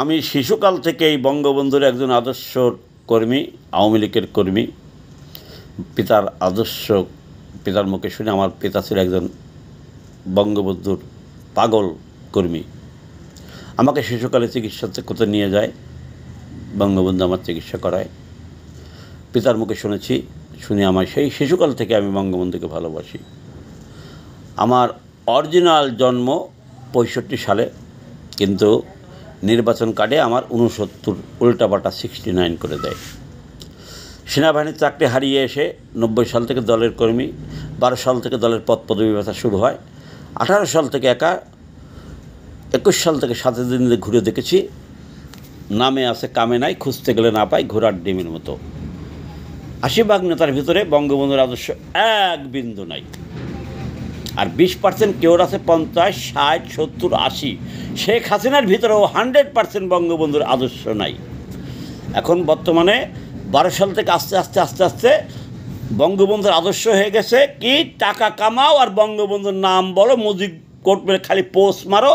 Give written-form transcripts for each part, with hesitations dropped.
আমি শিশুকাল থেকেই বঙ্গবন্ধুর একজন আদর্শ কর্মী, আওয়ামী লীগের কর্মী। পিতার আদর্শ পিতার মুখে শুনে আমার পিতা ছিল একজন বঙ্গবন্ধুর পাগল কর্মী। আমাকে শিশুকালে চিকিৎসা করতে নিয়ে যায়, বঙ্গবন্ধু আমার চিকিৎসা করায়। পিতার মুখে শুনেছি, শুনে আমার সেই শিশুকাল থেকে আমি বঙ্গবন্ধুকে ভালোবাসি। আমার অরিজিনাল জন্ম 65 সালে, কিন্তু নির্বাচন কার্ডে আমার 69 উল্টাপাল্টা 69 করে দেয়। সেনাবাহিনীর চাকরি হারিয়ে এসে 90 সাল থেকে দলের কর্মী, 12 সাল থেকে দলের পদ পদবি ব্যথা শুরু হয়। 18 সাল থেকে একা, 21 সাল থেকে 7 দিন ঘুরে দেখেছি। নামে আছে কামে নাই, খুঁজতে গেলে না পাই, ঘোড়ার ডিমের মতো। 80 নেতার ভিতরে বঙ্গবন্ধুর আদর্শ এক বিন্দু নাই। আর 20% কেউর আছে 50, 60, 70, 80। শেখ হাসিনার ভিতরেও 100% বঙ্গবন্ধুর আদর্শ নাই। এখন বর্তমানে 12 সাল থেকে আস্তে আস্তে বঙ্গবন্ধুর আদর্শ হয়ে গেছে কি, টাকা কামাও আর বঙ্গবন্ধুর নাম বলো, মুজিব কোর্ট মেরে খালি পোস্ট মারো,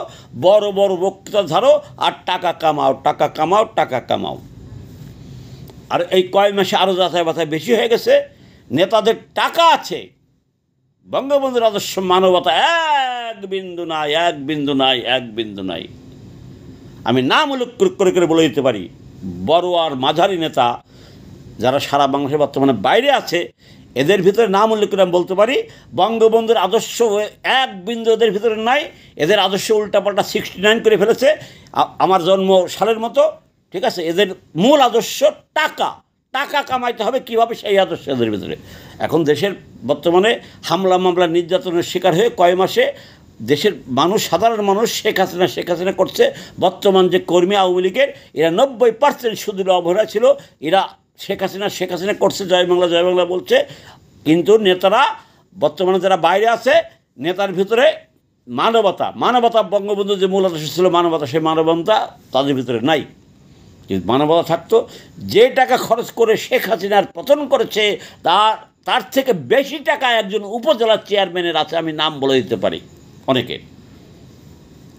বড় বড় বক্তৃতা ধারো আর টাকা কামাও, টাকা কামাও, টাকা কামাও। আর এই কয় মাসে আরও যাচাই বাছাই বেশি হয়ে গেছে। নেতাদের টাকা আছে, বঙ্গবন্ধুর আদর্শ মানবতা এক বিন্দু নাই, এক বিন্দু নাই, এক বিন্দু নাই। আমি নাম উল্লেখ করে বলে দিতে পারি, বড় আর মাঝারি নেতা যারা সারা বাংলাদেশে বর্তমানে বাইরে আছে, এদের ভিতরে নাম উল্লেখ করে আমি বলতে পারি বঙ্গবন্ধুর আদর্শ এক বিন্দু এদের ভিতরে নাই। এদের আদর্শ উল্টাপাল্টা 69 করে ফেলেছে আমার জন্ম সালের মতো। ঠিক আছে, এদের মূল আদর্শ টাকা, টাকা কামাইতে হবে কীভাবে, সেই আদর্শ এদের ভিতরে। এখন দেশের বর্তমানে হামলা মামলা নির্যাতনের শিকার হয়ে কয় মাসে দেশের মানুষ, সাধারণ মানুষ শেখ হাসিনা করছে। বর্তমান যে কর্মী আওয়ামী লীগের, এরা 90% শুধু অবহেলা ছিল। এরা শেখ হাসিনা করছে, জয় বাংলা বলছে। কিন্তু নেতারা বর্তমানে যারা বাইরে আছে, নেতার ভিতরে মানবতা বঙ্গবন্ধু যে মূল আদর্শ ছিল মানবতা, সেই মানবতা তাদের ভিতরে নাই। কিন্তু মানবতা থাকতো। যে টাকা খরচ করে শেখ হাসিনার পতন করেছে, তার থেকে বেশি টাকা একজন উপজেলার চেয়ারম্যানের আছে। আমি নাম বলে দিতে পারি, অনেকে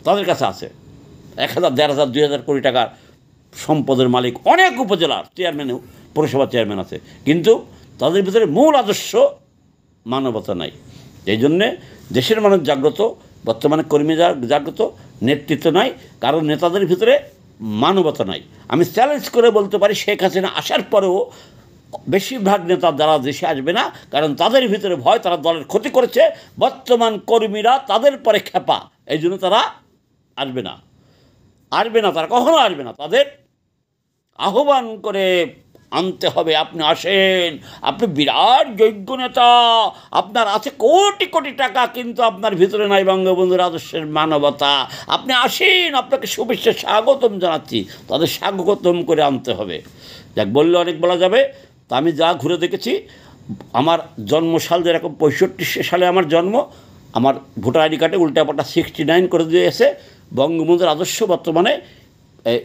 তাদের কাছে আছে 1000, 1500, 2000 কোটি টাকার সম্পদের মালিক অনেক উপজেলার চেয়ারম্যান, পৌরসভা চেয়ারম্যান আছে। কিন্তু তাদের ভিতরে মূল আদর্শ মানবতা নাই। এই জন্যে দেশের মানুষ জাগ্রত, বর্তমানে কর্মী জাগ্রত, নেতৃত্ব নাই, কারণ নেতাদের ভিতরে মানবতা নাই। আমি চ্যালেঞ্জ করে বলতে পারি, শেখ হাসিনা আসার পরেও বেশিরভাগ নেতা যারা দেশে আসবে না, কারণ তাদের ভিতরে ভয়, তারা দলের ক্ষতি করেছে। বর্তমান কর্মীরা তাদের পরে খেপা, এই জন্য তারা আসবে না, তারা কখনো আসবে না। তাদের আহ্বান করে আনতে হবে, আপনি আসেন, আপনি বিরাট যোগ্য নেতা, আপনার আছে কোটি কোটি টাকা, কিন্তু আপনার ভিতরে নাই বঙ্গবন্ধুর আদর্শের মানবতা। আপনি আসেন, আপনাকে শুভেচ্ছা স্বাগতম জানাচ্ছি। তাদের স্বাগতম করে আনতে হবে। যাক, বললে অনেক বলা যাবে। তা আমি যা ঘুরে দেখেছি, আমার জন্মসাল যেরকম 65 সালে আমার জন্ম, আমার ভোটার আইডি কার্ডে উল্টাপাল্টা 69 করে দিয়েছে। বঙ্গবন্ধুর আদর্শ বর্তমানে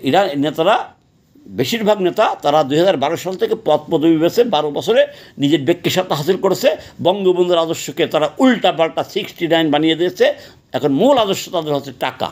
এরা নেতারা, বেশিরভাগ নেতা তারা 2012 সাল থেকে পদ পদবি বেছে 12 বছরে নিজের ব্যক্তিস্বার্থ হাসিল করেছে। বঙ্গবন্ধুর আদর্শকে তারা উল্টাপাল্টা 69 বানিয়ে দিয়েছে। এখন মূল আদর্শ তাদের হচ্ছে টাকা।